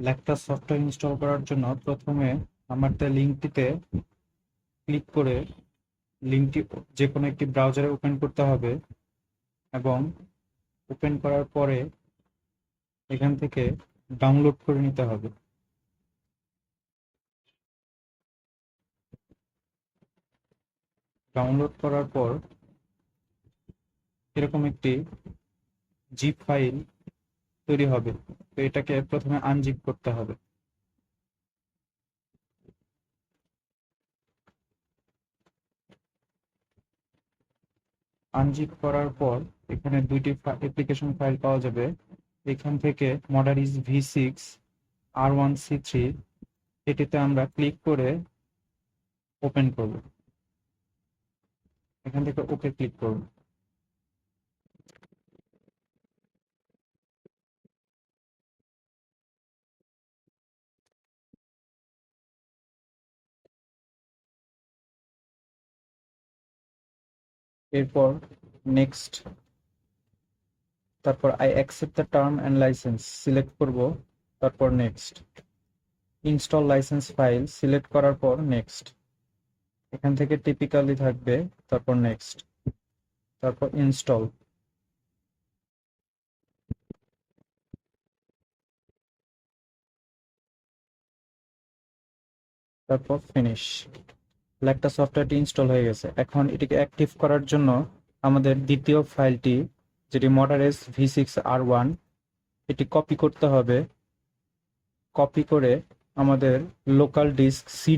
ল্যাকটাস software install করার জন্য প্রথমে আমাদের লিঙ্কটিতে ক্লিক করে লিঙ্কটি যে কোনো একটি ব্রাউজারে ওপেন করতে হবে এবং ওপেন করার পরে এখান থেকে ডাউনলোড করে নিতে হবে। ডাউনলোড করার পর এরকম একটি জিপ ফাইল তৈরি হবে। তো এটাকে প্রথমে আনজিপ করতে হবে। আনজিপ করার পর এখানে দুইটি অ্যাপ্লিকেশন ফাইল পাওয়া যাবে। এখান থেকে মডারিস V6 R1C3 এটিতে আমরা ক্লিক করে ওপেন করব। এখান থেকে ওকে ক্লিক করব। এরপর নেক্সট, তারপর I accept the term and licence select করব, তারপর next. Install licence file select করার পর নেক্সট। এখান থেকে টিপিক্যালি থাকবে, তারপর নেক্সট, তারপর ইনস্টল, তারপর ফিনিশ। ল্যাকটা সফটওয়্যারটি ইনস্টল হয়ে গেছে। এখন এটিকে অ্যাক্টিভ করার জন্য আমাদের দ্বিতীয় ফাইলটি, যেটি মডারেস V6R1, এটি কপি করতে হবে। কপি করে আমাদের লোকাল ডিস্ক সি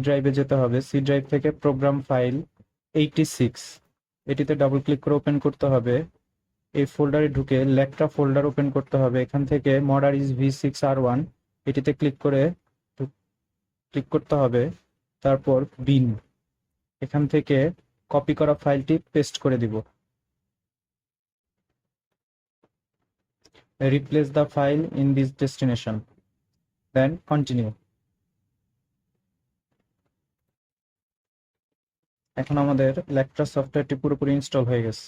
ড্রাইভে যেতে হবে। সি ড্রাইভ থেকে প্রোগ্রাম ফাইল 86 এটিতে ডাবল ক্লিক করে ওপেন করতে হবে। এই ফোল্ডারে ঢুকে ল্যাকটা ফোল্ডার ওপেন করতে হবে। এখান থেকে মডারিস V6R1 এটিতে ক্লিক করতে হবে। তারপর বিন, এখান থেকে কপি করা ফাইলটি পেস্ট করে দিব। Replace the file in this destination, then continue. এখন আমাদের ল্যাকটা সফটওয়্যারটি পুরোপুরি ইনস্টল হয়ে গেছে।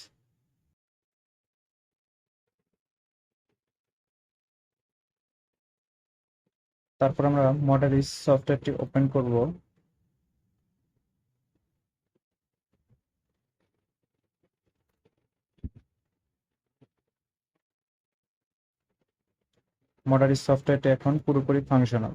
তারপর আমরা মডারিস সফটওয়্যারটি ওপেন করব। মডারিস সফটওয়্যারটি এখন পুরোপুরি ফাংশনাল।